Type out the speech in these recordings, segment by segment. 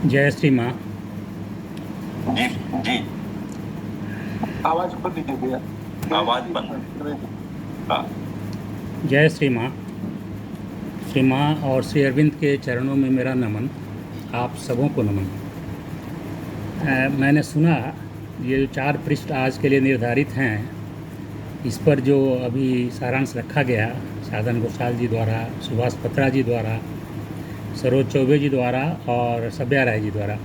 जय श्री माँ। जी जी। आवाज ऊपर दीजिए भैया। आवाज बंद। हाँ। जय श्री माँ। श्री माँ और श्री अरविंद के चरणों में मेरा नमन, आप सबों को नमन। मैंने सुना ये जो 4 पृष्ठ आज के लिए निर्धारित हैं, इस पर जो अभी सारांश रखा गया साधन घोषाल जी द्वारा, सुभाष पत्रा जी द्वारा, सरोज चौबे जी द्वारा और सब्या राय जी द्वारा,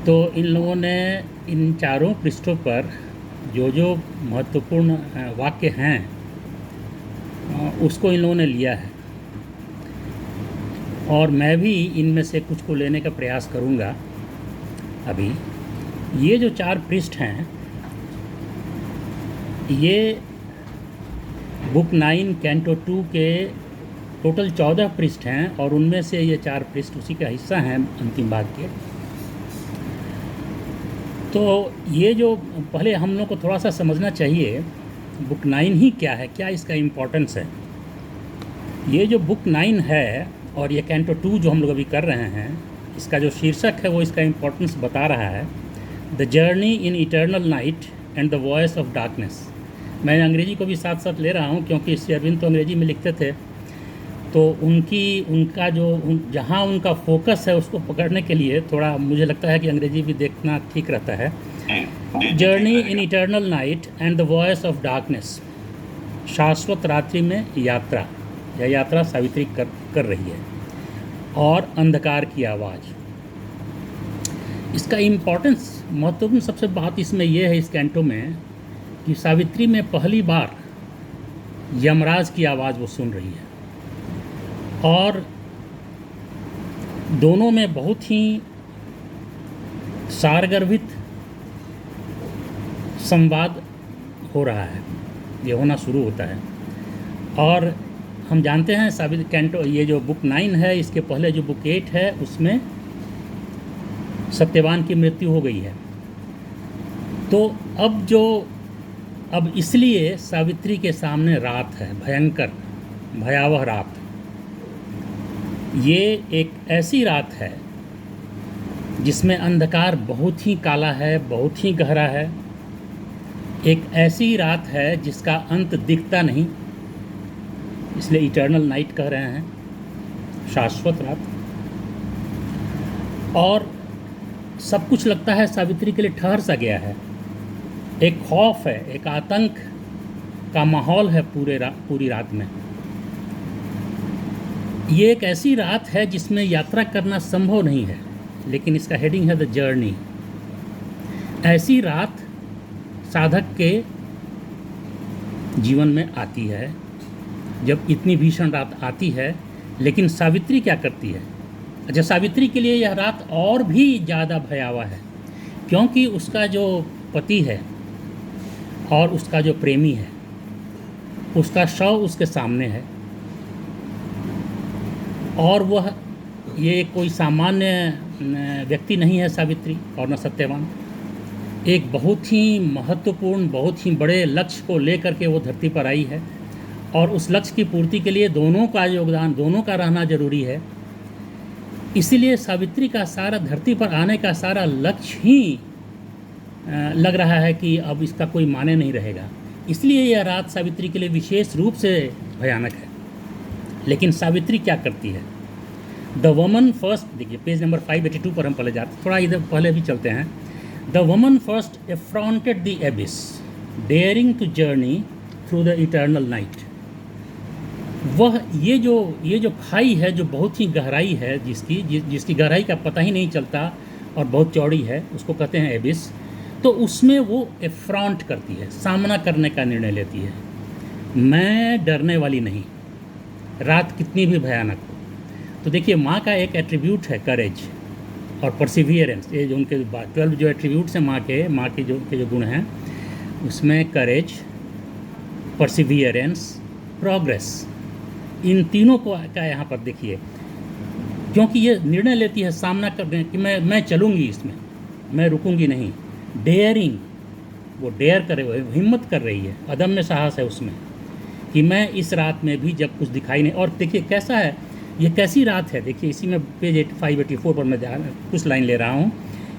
तो इन लोगों ने इन चारों पृष्ठों पर जो जो महत्वपूर्ण वाक्य हैं उसको इन लोगों ने लिया है, और मैं भी इनमें से कुछ को लेने का प्रयास करूंगा। अभी ये जो 4 पृष्ठ हैं, ये बुक 9 कैंटो 2 के टोटल 14 पृष्ठ हैं, और उनमें से ये 4 पृष्ठ उसी का हिस्सा हैं, अंतिम भाग के। तो ये जो पहले हम लोग को थोड़ा सा समझना चाहिए, बुक 9 ही क्या है, क्या इसका इम्पोर्टेंस है। ये जो बुक 9 है और ये कैंटो 2 जो हम लोग अभी कर रहे हैं, इसका जो शीर्षक है वो इसका इम्पोर्टेंस बता रहा है, the journey in eternal night and the voice of darkness. मैं अंग्रेजी को भी साथ साथ ले रहा हूँ क्योंकि श्री अरविंद तो अंग्रेजी में लिखते थे, तो उनका जो जहाँ उनका फोकस है उसको पकड़ने के लिए थोड़ा मुझे लगता है कि अंग्रेजी भी देखना ठीक रहता है। Journey in eternal night and the voice of darkness, शाश्वत रात्रि में यात्रा, यह यात्रा सावित्री कर रही है, और अंधकार की आवाज़। इसका इम्पोर्टेंस, महत्वपूर्ण सबसे बात इसमें यह है इस कैंटो में कि सावित्री में पहली बार यमराज की आवाज़ वो सुन रही है, और दोनों में बहुत ही सारगर्भित संवाद हो रहा है, ये होना शुरू होता है। और हम जानते हैं सावित्री कैंटो, ये जो बुक 9 है, इसके पहले जो बुक 8 है उसमें सत्यवान की मृत्यु हो गई है। तो अब इसलिए सावित्री के सामने रात है, भयंकर भयावह रात। ये एक ऐसी रात है जिसमें अंधकार बहुत ही काला है, बहुत ही गहरा है। एक ऐसी रात है जिसका अंत दिखता नहीं, इसलिए इटर्नल नाइट कह रहे हैं, शाश्वत रात। और सब कुछ लगता है सावित्री के लिए ठहर सा गया है, एक खौफ है, एक आतंक का माहौल है पूरी रात में। ये एक ऐसी रात है जिसमें यात्रा करना संभव नहीं है, लेकिन इसका हेडिंग है द जर्नी। ऐसी रात साधक के जीवन में आती है जब इतनी भीषण रात आती है, लेकिन सावित्री क्या करती है। अच्छा, सावित्री के लिए यह रात और भी ज़्यादा भयावह है, क्योंकि उसका जो पति है और उसका जो प्रेमी है, उसका शव उसके सामने है, और वह ये कोई सामान्य व्यक्ति नहीं है सावित्री और न सत्यवान। एक बहुत ही महत्वपूर्ण, बहुत ही बड़े लक्ष्य को लेकर के वो धरती पर आई है, और उस लक्ष्य की पूर्ति के लिए दोनों का योगदान, दोनों का रहना जरूरी है। इसीलिए सावित्री का सारा धरती पर आने का सारा लक्ष्य ही लग रहा है कि अब इसका कोई माने नहीं रहेगा। इसलिए यह रात सावित्री के लिए विशेष रूप से भयानक है। लेकिन सावित्री क्या करती है। द वमन फर्स्ट, देखिए पेज नंबर 582 पर हम पहले जाते, थोड़ा इधर पहले भी चलते हैं। The woman first affronted the abyss, daring to journey through the eternal night. वह ये जो खाई है, जो बहुत ही गहराई है, जिसकी गहराई का पता ही नहीं चलता और बहुत चौड़ी है, उसको कहते हैं एबिस। तो उसमें वो एफ्रॉन्ट करती है, सामना करने का निर्णय लेती है। मैं डरने वाली नहीं, रात कितनी भी भयानक हो। तो देखिए, माँ का एक एट्रीब्यूट है करेज और परसिवियरेंस। ये जो उनके 12 जो एट्रीब्यूट्स हैं माँ के जो गुण हैं, उसमें करेज, परसिवियरेंस, प्रोग्रेस, इन तीनों को का यहाँ पर देखिए, क्योंकि ये निर्णय लेती है सामना करने कि मैं चलूँगी, इसमें मैं रुकूंगी नहीं। डेयरिंग, वो डेयर करे हुए, हिम्मत कर रही है, अदम्य साहस है उसमें कि मैं इस रात में भी, जब कुछ दिखाई नहीं। और देखिए कैसा है ये कैसी रात है, देखिए इसी में पेज 584 पर मैं कुछ लाइन ले रहा हूँ।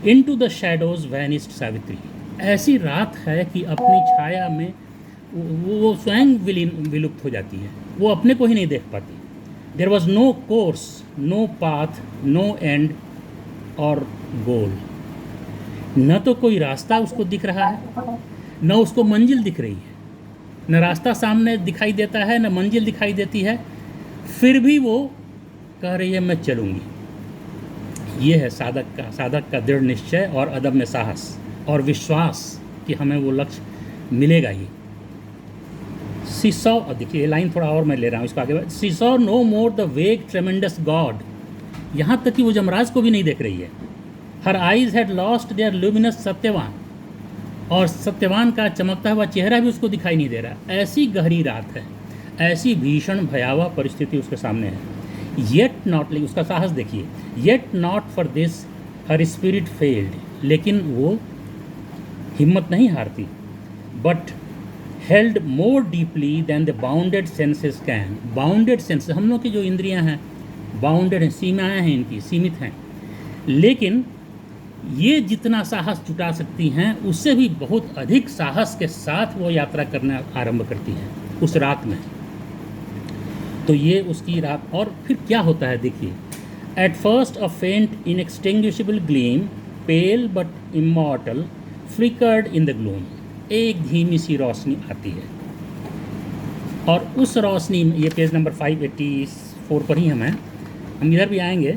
Into the shadows vanished Savitri, ऐसी रात है कि अपनी छाया में वो स्वयं विलुप्त हो जाती है, वो अपने को ही नहीं देख पाती। There was no course, no path, no end और गोल। न तो कोई रास्ता उसको दिख रहा है, न उसको मंजिल दिख रही है, न रास्ता सामने दिखाई देता है, न मंजिल दिखाई देती है, फिर भी वो कह रही है मैं चलूँगी। ये है साधक का दृढ़ निश्चय और अदम्य साहस और विश्वास कि हमें वो लक्ष्य मिलेगा ही। सी सॉ, देखिए ये लाइन थोड़ा और मैं ले रहा हूँ इसको आगे। She saw no more the vague tremendous God, यहाँ तक कि वो जमराज को भी नहीं देख रही है। Her eyes had lost their luminous Satyavan, और सत्यवान का चमकता हुआ चेहरा भी उसको दिखाई नहीं दे रहा। ऐसी गहरी रात है, ऐसी भीषण भयावह परिस्थिति उसके सामने है। येट नॉट, उसका साहस देखिए, yet not for this her spirit failed, लेकिन वो हिम्मत नहीं हारती। But held more deeply than the bounded senses can, bounded senses, हम लोग की जो इंद्रियां हैं बाउंडेड हैं, सीमाएँ हैं इनकी, सीमित हैं, लेकिन ये जितना साहस जुटा सकती हैं उससे भी बहुत अधिक साहस के साथ वो यात्रा करना आरंभ करती हैं उस रात में। तो ये उसकी रात। और फिर क्या होता है देखिए, eight first a faint inextinguishable gleam, pale but immortal, flickered in the gloom, एक धीमी सी रोशनी आती है, और उस रोशनी में, ये पेज नंबर 584 पर ही हम इधर भी आएंगे,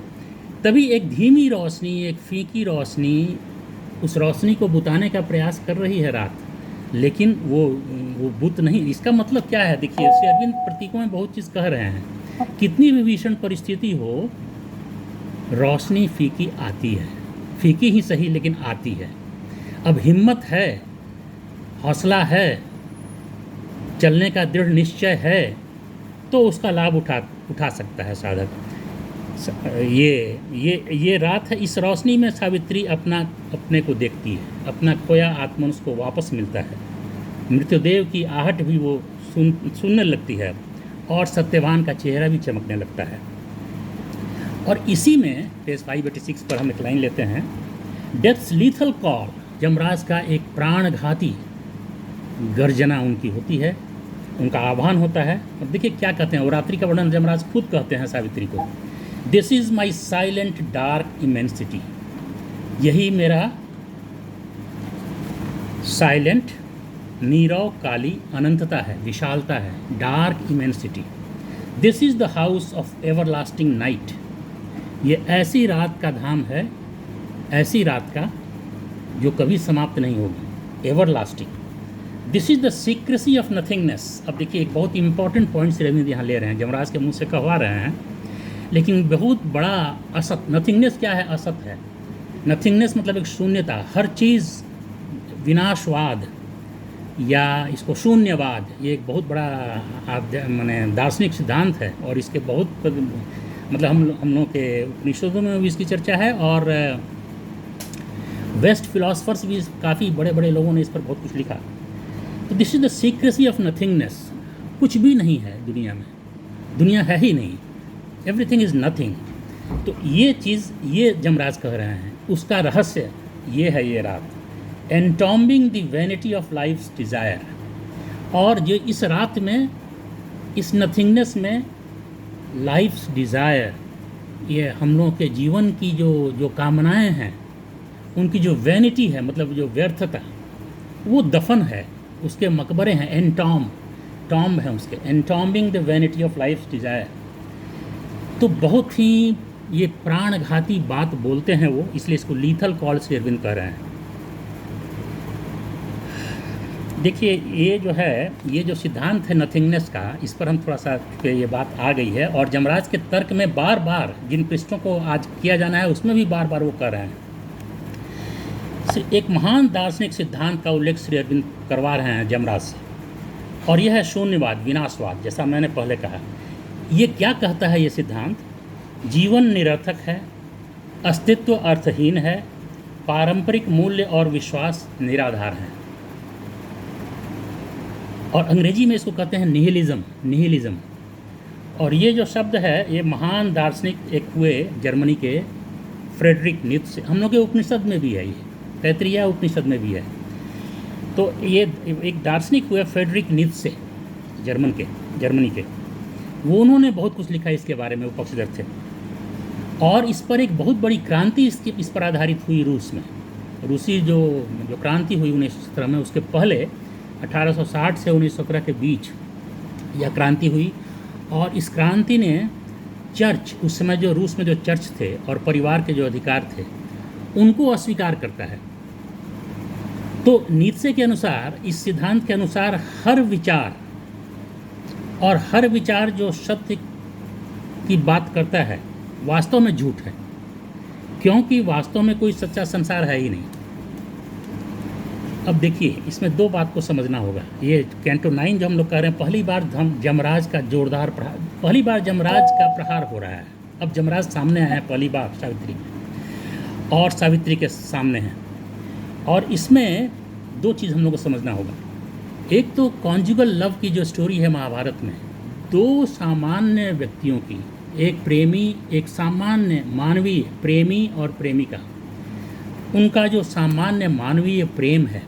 तभी एक धीमी रोशनी, एक फीकी रोशनी उस रोशनी को बुताने का प्रयास कर रही है रात, लेकिन वो बुत नहीं। इसका मतलब क्या है देखिए, श्री अरविंद प्रतीकों में बहुत चीज़ कह रहे हैं। कितनी भी भीषण परिस्थिति हो, रोशनी फीकी आती है, फीकी ही सही लेकिन आती है। अब हिम्मत है, हौसला है, चलने का दृढ़ निश्चय है, तो उसका लाभ उठा सकता है साधक। ये रात है, इस रोशनी में सावित्री अपने को देखती है, अपना खोया आत्मन उसको वापस मिलता है। मृत्युदेव की आहट भी वो सुनने लगती है, और सत्यवान का चेहरा भी चमकने लगता है। और इसी में पेज 586 पर हम एक लाइन लेते हैं, डेथ्स लीथल कॉल, यमराज का एक प्राणघाती गर्जना उनकी होती है, उनका आह्वान होता है। और देखिए क्या कहते हैं, रात्रि का वर्णन यमराज खुद कहते हैं सावित्री को, this is my silent dark immensity, यही मेरा साइलेंट नीरव काली अनंतता है, विशालता है, dark immensity. This is the house of everlasting night, ये ऐसी रात का धाम है, ऐसी रात का जो कभी समाप्त नहीं होगी, everlasting. This is the secrecy of nothingness. अब देखिए एक बहुत इंपॉर्टेंट पॉइंट श्री अरविंद यहाँ ले रहे हैं, जमराज के मुँह से कहवा रहे हैं, लेकिन बहुत बड़ा असत। नथिंगनेस क्या है? असत है। नथिंगनेस मतलब एक शून्यता, हर चीज़ विनाशवाद या इसको शून्यवाद, ये एक बहुत बड़ा माने दार्शनिक सिद्धांत है, और इसके बहुत मतलब हम लोग के उपनिषदों में भी इसकी चर्चा है, और वेस्ट फिलोसफर्स भी, काफ़ी बड़े बड़े लोगों ने इस पर बहुत कुछ लिखा। तो this is the secrecy of nothingness, कुछ भी नहीं है दुनिया में, दुनिया है ही नहीं, एवरीथिंग इज़ नथिंग। तो ये चीज़, ये जमराज कह रहे हैं, उसका रहस्य ये है ये रात, entombing the vanity of life's desire. और जो इस रात में, इस नथिंगनेस में लाइफ्स डिज़ायर, ये हम लोगों के जीवन की जो कामनाएं हैं, उनकी जो वैनिटी है, मतलब जो व्यर्थता, वो दफन है, उसके मकबरे हैं, टॉम्ब है उसके, entombing the vanity of life's desire. तो बहुत ही ये प्राणघाती बात बोलते हैं वो, इसलिए इसको लीथल कॉल से अरविंद कह रहे हैं। देखिए ये जो है, ये जो सिद्धांत है नथिंगनेस का, इस पर हम थोड़ा सा, ये बात आ गई है, और जमराज के तर्क में बार बार जिन पृष्ठों को आज किया जाना है उसमें भी बार बार वो कर रहे हैं। एक महान दार्शनिक सिद्धांत का उल्लेख श्री अरविंद करवा रहे हैं जमराज से, और यह है शून्यवाद, विनाशवाद। जैसा मैंने पहले कहा, ये क्या कहता है ये सिद्धांत? जीवन निरर्थक है, अस्तित्व अर्थहीन है, पारंपरिक मूल्य और विश्वास निराधार हैं। और अंग्रेजी में इसको कहते हैं निहिलिज्म। और ये जो शब्द है ये महान दार्शनिक एक हुए जर्मनी के फ्रेडरिक नीत्शे, हम लोग के उपनिषद में भी है, ये तैत्तिरीय उपनिषद में भी है। तो ये एक दार्शनिक हुए फ्रेडरिक नीत्शे जर्मनी के, वो उन्होंने बहुत कुछ लिखा इसके बारे में, वो पक्षधर थे। और इस पर एक बहुत बड़ी क्रांति इस पर आधारित हुई रूस में। रूसी जो क्रांति हुई 1917 में, उसके पहले 1860 से 1917 के बीच यह क्रांति हुई। और इस क्रांति ने चर्च, उस समय जो रूस में जो चर्च थे और परिवार के जो अधिकार थे, उनको अस्वीकार करता है। तो नीत्शे के अनुसार, इस सिद्धांत के अनुसार, हर विचार जो सत्य की बात करता है वास्तव में झूठ है, क्योंकि वास्तव में कोई सच्चा संसार है ही नहीं। अब देखिए, इसमें दो बात को समझना होगा। ये कैंटो 9 जो हम लोग कह रहे हैं, पहली बार जमराज का जोरदार प्रहार, पहली बार जमराज का प्रहार हो रहा है। अब जमराज सामने आए हैं पहली बार सावित्री में, और सावित्री के सामने हैं। और इसमें दो चीज़ हम लोग को समझना होगा। एक तो कॉन्जुगल लव की जो स्टोरी है महाभारत में, दो सामान्य व्यक्तियों की, एक प्रेमी, एक सामान्य मानवीय प्रेमी और प्रेमिका, उनका जो सामान्य मानवीय प्रेम है,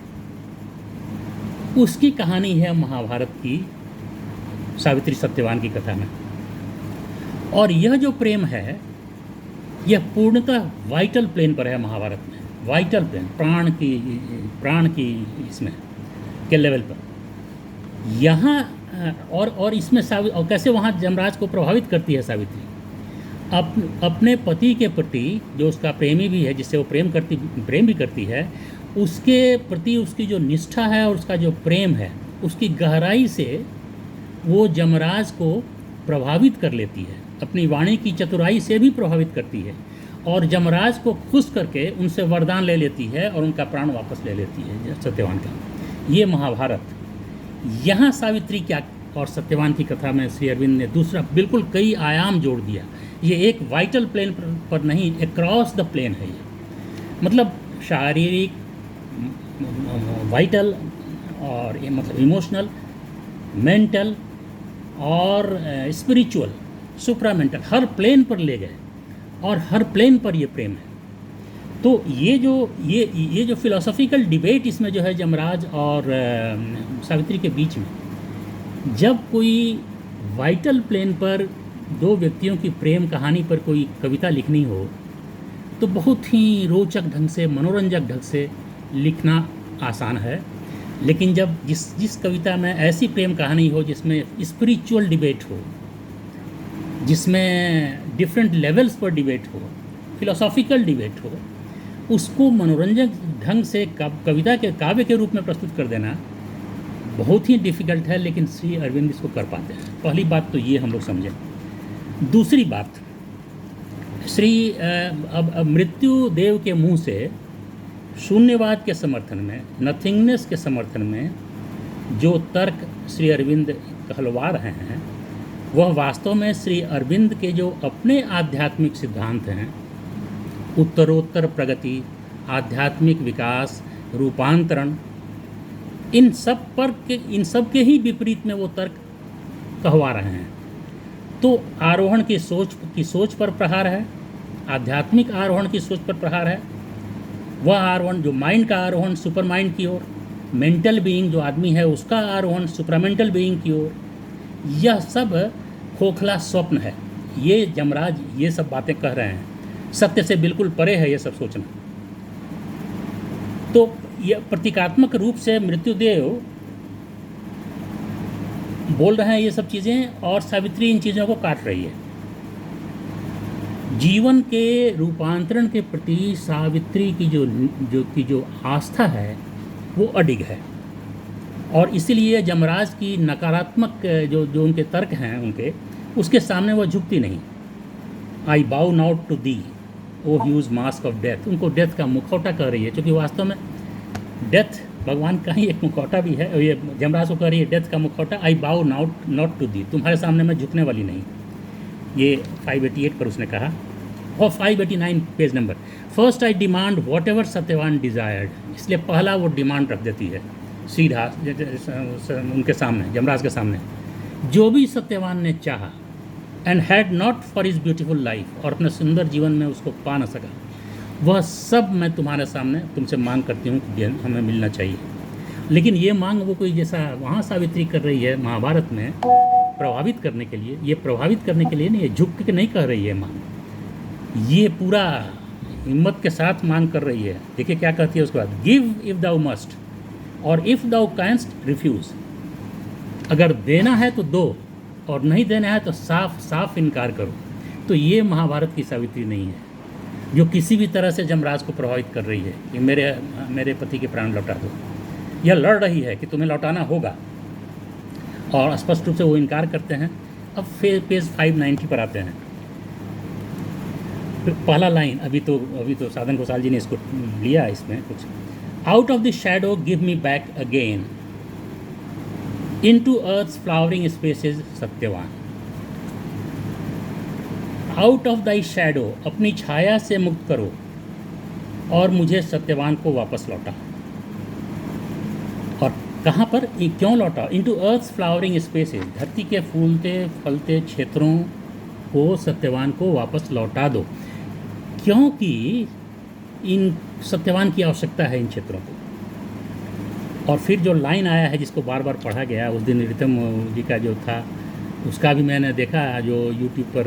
उसकी कहानी है महाभारत की सावित्री सत्यवान की कथा में। और यह जो प्रेम है, यह पूर्णतः वाइटल प्लेन पर है महाभारत में, वाइटल प्लेन, प्राण की इसमें के लेवल पर। यहाँ और इसमें और कैसे वहाँ जमराज को प्रभावित करती है सावित्री, अपने पति के प्रति, जो उसका प्रेमी भी है, जिससे वो प्रेम भी करती है, उसके प्रति उसकी जो निष्ठा है और उसका जो प्रेम है, उसकी गहराई से वो जमराज को प्रभावित कर लेती है, अपनी वाणी की चतुराई से भी प्रभावित करती है, और जमराज को खुश करके उनसे वरदान ले लेती है और उनका प्राण वापस ले लेती है सत्यवान का। ये महाभारत। यहाँ सावित्री क्या और सत्यवान की कथा में श्री अरविंद ने दूसरा बिल्कुल कई आयाम जोड़ दिया। ये एक वाइटल प्लेन पर नहीं, अक्रॉस द प्लेन है ये, मतलब शारीरिक, वाइटल, और मतलब इमोशनल, मेंटल और स्पिरिचुअल, सुप्रामेंटल, हर प्लेन पर ले गए, और हर प्लेन पर ये प्रेम है। तो ये जो फिलोसॉफिकल डिबेट इसमें जो है जमराज और सावित्री के बीच में, जब कोई वाइटल प्लेन पर दो व्यक्तियों की प्रेम कहानी पर कोई कविता लिखनी हो, तो बहुत ही रोचक ढंग से, मनोरंजक ढंग से लिखना आसान है। लेकिन जब जिस कविता में ऐसी प्रेम कहानी हो जिसमें स्पिरिचुअल डिबेट हो, जिसमें डिफरेंट लेवल्स पर डिबेट हो, फिलोसॉफिकल डिबेट हो, उसको मनोरंजक ढंग से कविता के काव्य के रूप में प्रस्तुत कर देना बहुत ही डिफ़िकल्ट है, लेकिन श्री अरविंद इसको कर पाते हैं। पहली बात तो ये हम लोग समझें। दूसरी बात, अब मृत्यु देव के मुंह से शून्यवाद के समर्थन में, नथिंगनेस के समर्थन में जो तर्क श्री अरविंद कहलवा रहे हैं, वह वास्तव में श्री अरविंद के जो अपने आध्यात्मिक सिद्धांत हैं, उत्तरोत्तर प्रगति, आध्यात्मिक विकास, रूपांतरण, इन सब के ही विपरीत में वो तर्क कहवा रहे हैं। तो आरोहण की सोच पर प्रहार है, आध्यात्मिक आरोहण की सोच पर प्रहार है। वह आरोहण जो माइंड का आरोहण सुपर माइंड की ओर, मेंटल बीइंग जो आदमी है उसका आरोहण सुपरामेंटल बीइंग की ओर, यह सब खोखला स्वप्न है। ये जमराज ये सब बातें कह रहे हैं, सत्य से बिल्कुल परे है ये सब सोचना। तो यह प्रतीकात्मक रूप से मृत्युदेव बोल रहे हैं ये सब चीज़ें, और सावित्री इन चीज़ों को काट रही है। जीवन के रूपांतरण के प्रति सावित्री की जो आस्था है वो अडिग है, और इसीलिए जमराज की नकारात्मक जो उनके तर्क हैं उनके, उसके सामने वो झुकती नहीं। I bow not to thee O huge mask of death, उनको डेथ का मुखौटा कह रही है, क्योंकि वास्तव में डेथ भगवान का ही एक मुखौटा भी है। और ये जमराज को कह रही है डेथ का मुखौटा, आई बाउ नॉट टू दी, तुम्हारे सामने मैं झुकने वाली नहीं। ये 588 पर उसने कहा। और 589 page number, first I demand what ever Satyavan desired, इसलिए पहला वो डिमांड रख देती है सीधा उनके सामने, जमराज के सामने, जो भी सत्यवान ने चाहा and had not for his beautiful life, और अपने सुंदर जीवन में उसको पा न सका, वह सब मैं तुम्हारे सामने तुमसे मांग करती हूँ कि हमें मिलना चाहिए। लेकिन ये मांग वो कोई जैसा वहाँ सावित्री कर रही है महाभारत में प्रभावित करने के लिए, ये प्रभावित करने के लिए नहीं, ये झुक के नहीं कह रही है मांग, ये पूरा हिम्मत के साथ मांग कर रही है। देखिए क्या कहती है उसके बाद, गिव इफ़ दाउ मस्ट और इफ़ दाउ कैंस्ट रिफ्यूज़, अगर देना है तो दो और नहीं देना है तो साफ साफ इनकार करो। तो ये महाभारत की सावित्री नहीं है जो किसी भी तरह से जमराज को प्रभावित कर रही है कि मेरे पति के प्राण लौटा दो। यह लड़ रही है कि तुम्हें लौटाना होगा, और स्पष्ट रूप से वो इनकार करते हैं। अब पेज 590 पर आते हैं। पहला लाइन अभी तो साधन घोषाल जी ने इसको लिया इसमें कुछ, out of the shadow give me back again into earth's flowering spaces Satyavan. Out of thy shadow, अपनी छाया से मुक्त करो और मुझे सत्यवान को वापस लौटा। और कहाँ पर, क्यों लौटा? इनटू अर्थ्स फ्लावरिंग स्पेसेस, धरती के फूलते फलते क्षेत्रों को सत्यवान को वापस लौटा दो, क्योंकि इन सत्यवान की आवश्यकता है इन क्षेत्रों को। और फिर जो लाइन आया है जिसको बार बार पढ़ा गया, उस दिन रितम जी का जो था उसका भी मैंने देखा, जो यूट्यूब पर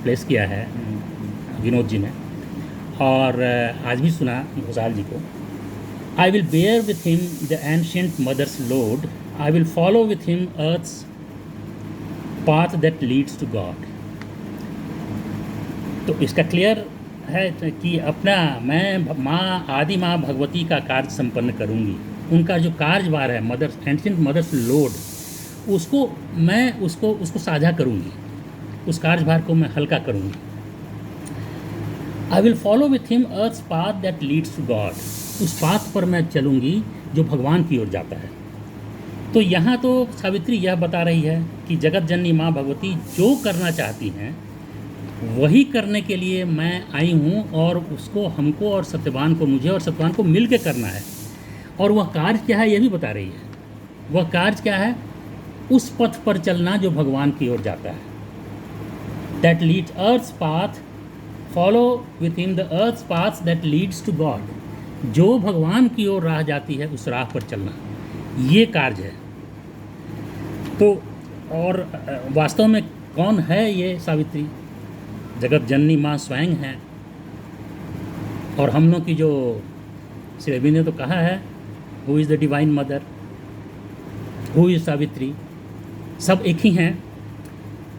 प्लेस किया है विनोद जी ने, और आज भी सुना घोषाल जी को। I will bear with him the ancient mother's load, I will follow with him earth's path that leads to God. तो इसका क्लियर है कि अपना मैं आदि माँ भगवती का कार्य संपन्न करूँगी। उनका जो कार्यभार है मदर्स, एंशियंट मदर्स लोड, उसको साझा करूँगी, उस कार्यभार को मैं हल्का करूँगी। I will follow with him earth's path that leads to God, उस पाथ पर मैं चलूँगी जो भगवान की ओर जाता है। तो यहाँ तो सावित्री यह बता रही है कि जगत जननी माँ भगवती जो करना चाहती हैं वही करने के लिए मैं आई हूँ, और उसको हमको और सत्यवान को, मुझे और सत्यवान को मिल के करना है। और वह कार्य क्या है ये भी बता रही है। वह कार्य क्या है? उस पथ पर चलना जो भगवान की ओर जाता है। That leads earth's path, follow with in the earth's path that leads to God, जो भगवान की ओर राह जाती है उस राह पर चलना, ये कार्य है। तो और वास्तव में कौन है ये सावित्री? जगत जननी माँ स्वयं है। और हम लोग की जो श्री अरविंद ने तो कहा है, who is the divine mother, who is Savitri, सब एक ही हैं।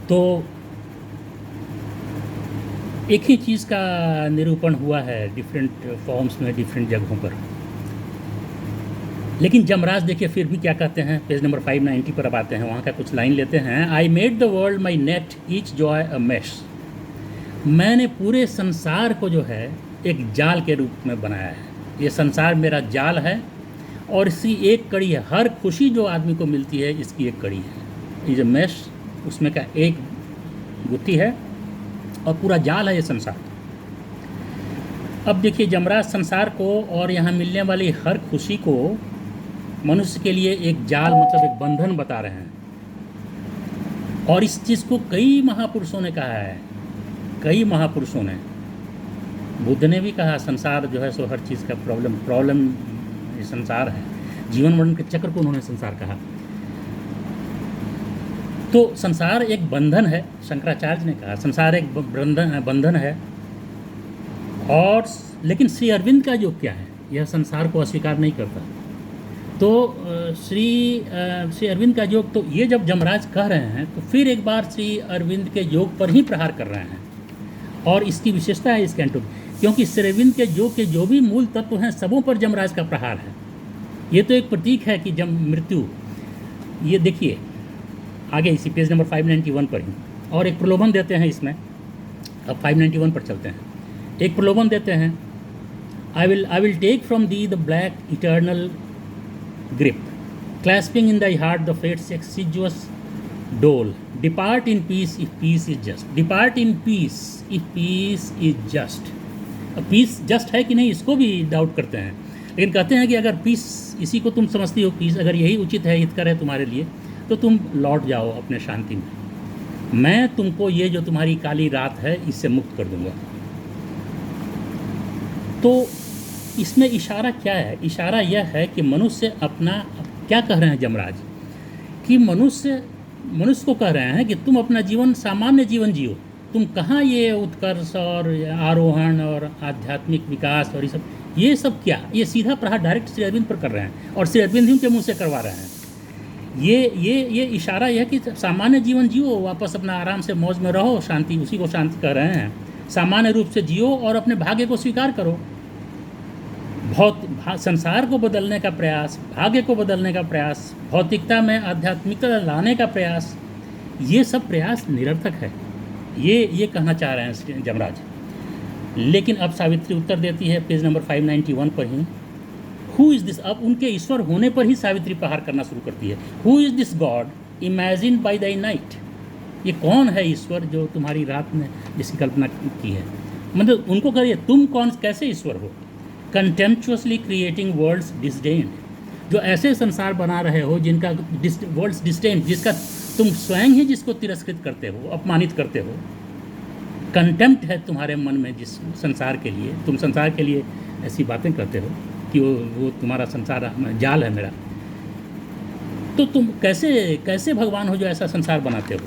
तो एक ही चीज़ का निरूपण हुआ है डिफरेंट फॉर्म्स में, डिफरेंट जगहों पर। लेकिन जमराज देखिए फिर भी क्या कहते हैं, पेज नंबर 590 पर अब आते हैं, वहाँ का कुछ लाइन लेते हैं। I made the world my net, each joy a mesh, मैंने पूरे संसार को जो है एक जाल के रूप में बनाया है। ये संसार मेरा जाल है और इसकी एक कड़ी है। हर खुशी जो आदमी को मिलती है इसकी एक कड़ी है। ये जो मैश, उसमें का एक गुत्थी है और पूरा जाल है ये संसार। अब देखिए जमराज संसार को और यहाँ मिलने वाली हर खुशी को मनुष्य के लिए एक जाल, मतलब एक बंधन बता रहे हैं। और इस चीज़ को कई महापुरुषों ने कहा है, कई महापुरुषों ने। बुद्ध ने भी कहा संसार जो है सो हर चीज़ का प्रॉब्लम ये संसार है। जीवन मरण के चक्र को उन्होंने संसार कहा। तो संसार एक बंधन है, शंकराचार्य ने कहा संसार एक बंधन है। और लेकिन श्री अरविंद का योग क्या है, यह संसार को अस्वीकार नहीं करता। तो श्री अरविंद का योग, तो ये जब जमराज कह रहे हैं तो फिर एक बार श्री अरविंद के योग पर ही प्रहार कर रहे हैं। और इसकी विशेषता है इस कैंटो, क्योंकि श्री अरविंद के योग के जो भी मूल तत्व हैं सबों पर जमराज का प्रहार है। ये तो एक प्रतीक है कि जब मृत्यु, ये देखिए आगे इसी पेज नंबर 591 पर ही, और एक प्रलोभन देते हैं इसमें। अब 591 पर चलते हैं। एक प्रलोभन देते हैं, I will take from thee the black eternal grip, clasping in thy heart the fate's exiguous dole, depart in peace if peace is just, depart in peace if peace is just. अब peace just है कि नहीं इसको भी doubt करते हैं, लेकिन कहते हैं कि अगर पीस, इसी को तुम समझती हो पीस, अगर यही उचित है, हितकर है तुम्हारे लिए, तो तुम लौट जाओ अपने शांति में। मैं तुमको ये जो तुम्हारी काली रात है इससे मुक्त कर दूंगा। तो इसमें इशारा क्या है? इशारा यह है कि मनुष्य अपना, क्या कह रहे हैं यमराज, कि मनुष्य को कह रहे हैं कि तुम अपना जीवन, सामान्य जीवन जियो। तुम कहाँ ये उत्कर्ष और आरोहण और आध्यात्मिक विकास और ये सब क्या? ये सीधा प्रहार डायरेक्ट श्री अरविंद पर कर रहे हैं और श्री अरविंद ही उनके मुँह से करवा रहे हैं। ये इशारा यह कि सामान्य जीवन जियो, वापस अपना आराम से मौज में रहो, शांति, उसी को शांति कह रहे हैं। सामान्य रूप से जियो और अपने भाग्य को स्वीकार करो। संसार को बदलने का प्रयास, भाग्य को बदलने का प्रयास, भौतिकता में आध्यात्मिकता लाने का प्रयास, ये सब प्रयास निरर्थक है। ये कहना चाह रहे हैं यमराज। लेकिन अब सावित्री उत्तर देती है पेज नंबर 591 पर ही, हु इज़ दिस। अब उनके ईश्वर होने पर ही सावित्री प्रहार करना शुरू करती है। Who is this God imagine by thy night. ये कौन है ईश्वर जो तुम्हारी रात में जिसकी कल्पना की है? मतलब उनको करिए, तुम कैसे ईश्वर हो? कंटेम्पचुअसली क्रिएटिंग वर्ल्ड्स डिस्डेन्ड, जो ऐसे संसार बना रहे हो जिनका वर्ल्ड्स डिस्डेन्ड, जिसका तुम स्वयं ही जिसको तिरस्कृत करते हो, अपमानित करते हो। कंटेम्प्ट है तुम्हारे मन में जिस संसार के लिए, तुम संसार के लिए ऐसी बातें करते हो कि वो तुम्हारा संसार जाल है मेरा। तो तुम कैसे भगवान हो जो ऐसा संसार बनाते हो?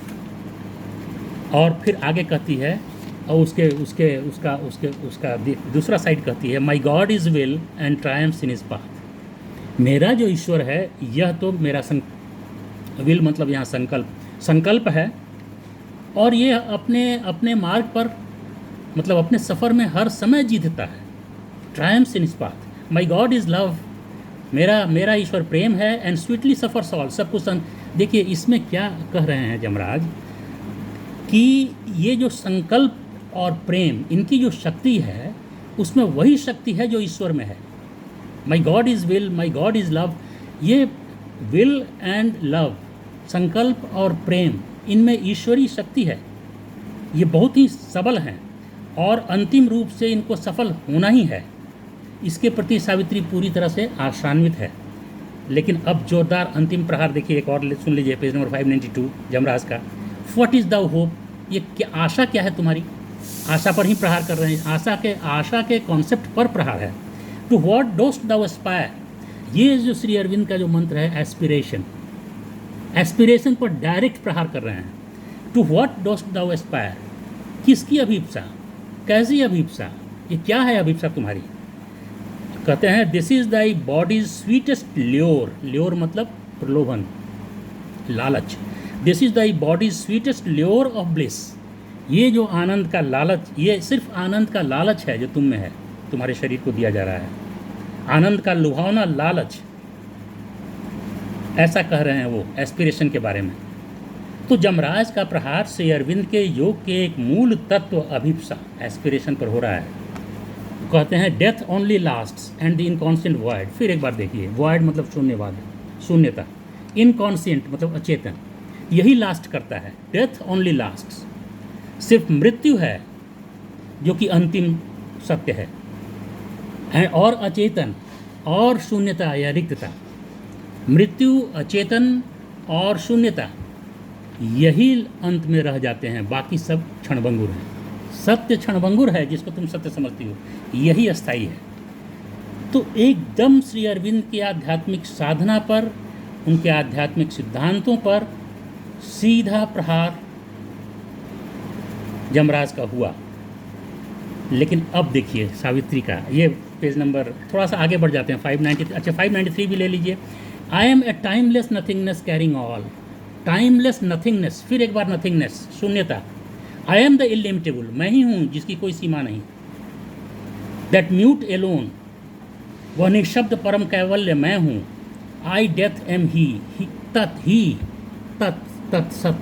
और फिर आगे कहती है, और उसका दूसरा साइड कहती है, my god is will and triumphs in his path. मेरा जो ईश्वर है यह तो मेरा विल मतलब यहाँ संकल्प है, और ये अपने मार्ग पर, मतलब अपने सफ़र में हर समय जीतता है। Triumphs in his path. My god is love, मेरा ईश्वर प्रेम है, एंड स्वीटली सफ़र्स ऑल, सब कुछ। देखिए इसमें क्या कह रहे हैं यमराज कि ये जो संकल्प और प्रेम, इनकी जो शक्ति है, उसमें वही शक्ति है जो ईश्वर में है। My god is will, my god is love. ये विल एंड लव, संकल्प और प्रेम, इनमें ईश्वरीय शक्ति है। ये बहुत ही सबल हैं और अंतिम रूप से इनको सफल होना ही है। इसके प्रति सावित्री पूरी तरह से आशान्वित है। लेकिन अब जोरदार अंतिम प्रहार देखिए, एक और सुन लीजिए, पेज नंबर 592 यमराज का। What is the hope? ये क्या आशा, क्या है तुम्हारी? आशा पर ही प्रहार कर रहे हैं। आशा के कॉन्सेप्ट पर प्रहार है। To what dost thou aspire, ये जो श्री अरविंद का जो मंत्र है, एस्पिरेशन पर डायरेक्ट प्रहार कर रहे हैं। To what dost thou aspire, किसकी अभिप्सा, कैसी अभिप्सा, ये क्या है अभिप्सा तुम्हारी? कहते हैं, this is thy bodies sweetest lure, lure मतलब प्रलोभन, लालच। This is thy bodies sweetest lure of bliss. ये जो आनंद का लालच, ये सिर्फ आनंद का लालच है जो तुम में है, तुम्हारे शरीर को दिया जा रहा है। आनंद का लुभावना लालच, ऐसा कह रहे हैं वो एस्पिरेशन के बारे में। तो यमराज का प्रहार श्री अरविंद के योग के एक मूल तत्व अभिप्सा, एस्पिरेशन पर हो रहा है। कहते हैं, death only lasts and the inconscient void. फिर एक बार देखिए, वॉइड मतलब शून्यवाद, शून्यता। इनकॉन्शियंट मतलब अचेतन, यही लास्ट करता है। डेथ ओनली लास्ट्स, सिर्फ मृत्यु है जो कि अंतिम सत्य है, और अचेतन और शून्यता या रिक्तता। मृत्यु, अचेतन और शून्यता, यही अंत में रह जाते हैं, बाकी सब क्षणभंगुर है। सत्य क्षणभंगुर है, जिसको तुम सत्य समझती हो, यही अस्थायी है। तो एकदम श्री अरविंद की आध्यात्मिक साधना पर, उनके आध्यात्मिक सिद्धांतों पर सीधा प्रहार यमराज का हुआ। लेकिन अब देखिए सावित्री का, ये पेज नंबर थोड़ा सा आगे बढ़ जाते हैं, 593 भी ले लीजिए। I am a timeless nothingness carrying all, timeless nothingness, फिर एक बार नथिंगनेस, शून्यता। आई एम द इलिमिटेबल, मैं ही हूँ जिसकी कोई सीमा नहीं। दैट म्यूट एलोन, वह निशब्द परम कैवल्य मैं हूँ। आई डेथ एम ही, तत् ही, तत् सत,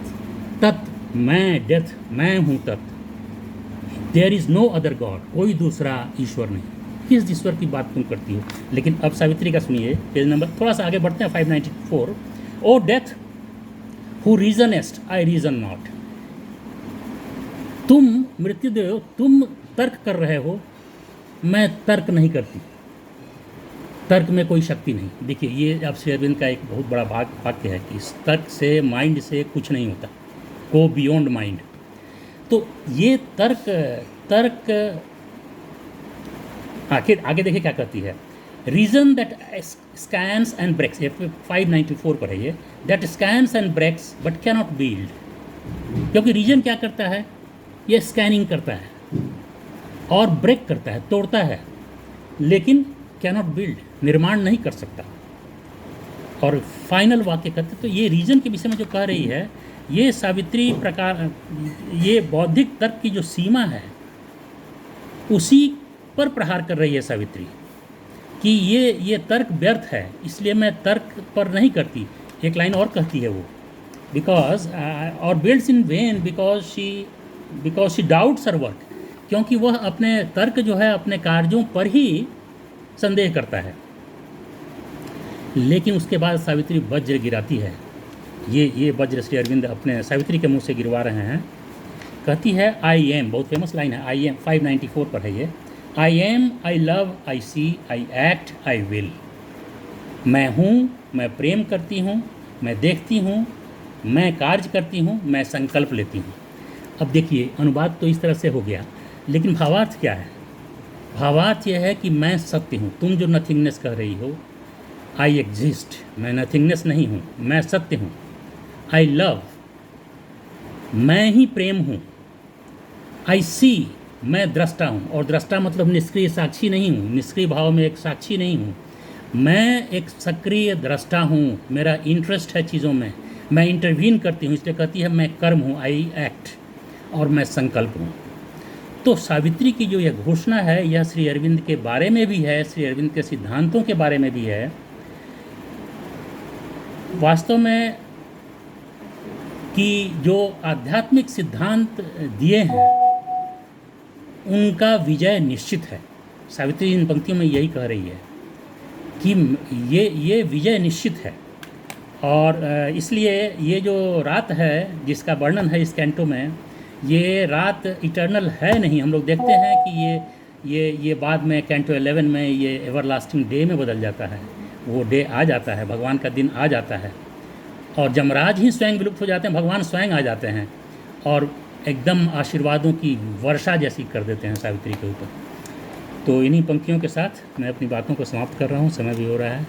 तत् मैं, डेथ मैं हूँ तत्। There is no other God, कोई दूसरा ईश्वर नहीं। किस ईश्वर की बात तुम करती हो? लेकिन अब सावित्री का सुनिए, पेज नंबर थोड़ा सा आगे बढ़ते हैं, 594। O death who reasonest, I reason not. तुम मृत्युदेव, तुम तर्क कर रहे हो, मैं तर्क नहीं करती, तर्क में कोई शक्ति नहीं। देखिए ये अब श्री अरविंद का एक बहुत बड़ा वाक्य है कि इस तर्क से, माइंड से कुछ नहीं होता। Go beyond mind. तो ये तर्क आगे देखिए क्या कहती है। Reason that scans and breaks, 594 पर है ये, that scans and breaks but cannot build. क्योंकि रीजन क्या करता है, ये स्कैनिंग करता है और ब्रेक करता है, तोड़ता है, लेकिन कैनॉट बिल्ड, निर्माण नहीं कर सकता। और फाइनल वाक्य कहते तो ये रीजन के विषय में जो कह रही है, ये सावित्री प्रकार, ये बौद्धिक तर्क की जो सीमा है उसी पर प्रहार कर रही है सावित्री कि ये तर्क व्यर्थ है, इसलिए मैं तर्क पर नहीं करती। एक लाइन और कहती है वो, बिकॉज और builds in when because she doubts her work, क्योंकि वह अपने तर्क जो है अपने कार्यों पर ही संदेह करता है। लेकिन उसके बाद सावित्री वज्र गिराती है। ये वज्र श्री अरविंद अपने सावित्री के मुंह से गिरवा रहे हैं। कहती है आई एम, बहुत फेमस लाइन है, आई एम, 594 पर है ये, I am, I love, I see, I act, I will. मैं हूँ, मैं प्रेम करती हूँ, मैं देखती हूँ, मैं कार्य करती हूँ, मैं संकल्प लेती हूँ। अब देखिए अनुवाद तो इस तरह से हो गया, लेकिन भावार्थ क्या है? भावार्थ यह है कि मैं सत्य हूँ। तुम जो नथिंगनेस कह रही हो, आई एग्जिस्ट, मैं नथिंगनेस नहीं हूँ, मैं सत्य हूँ। आई लव, मैं ही प्रेम हूँ। आई सी, मैं दृष्टा हूँ, और दृष्टा मतलब निष्क्रिय साक्षी नहीं हूँ, निष्क्रिय भाव में एक साक्षी नहीं हूँ, मैं एक सक्रिय दृष्टा हूँ, मेरा इंटरेस्ट है चीज़ों में, मैं इंटरवीन करती हूँ, इसलिए कहती है मैं कर्म हूँ, आई एक्ट, और मैं संकल्प हूँ। तो सावित्री की जो यह घोषणा है, यह श्री अरविंद के बारे में भी है, श्री अरविंद के सिद्धांतों के बारे में भी है। वास्तव में कि जो आध्यात्मिक सिद्धांत दिए हैं उनका विजय निश्चित है। सावित्री इन पंक्तियों में यही कह रही है कि ये विजय निश्चित है। और इसलिए ये जो रात है जिसका वर्णन है इस कैंटो में, ये रात इटर्नल है नहीं। हम लोग देखते हैं कि ये बाद में कैंटो 11 में ये एवरलास्टिंग डे में बदल जाता है, वो डे आ जाता है, भगवान का दिन आ जाता है, और जमराज ही स्वयं विलुप्त हो जाते हैं, भगवान स्वयं आ जाते हैं और एकदम आशीर्वादों की वर्षा जैसी कर देते हैं सावित्री के ऊपर। तो इन्हीं पंक्तियों के साथ मैं अपनी बातों को समाप्त कर रहा हूँ, समय भी हो रहा है।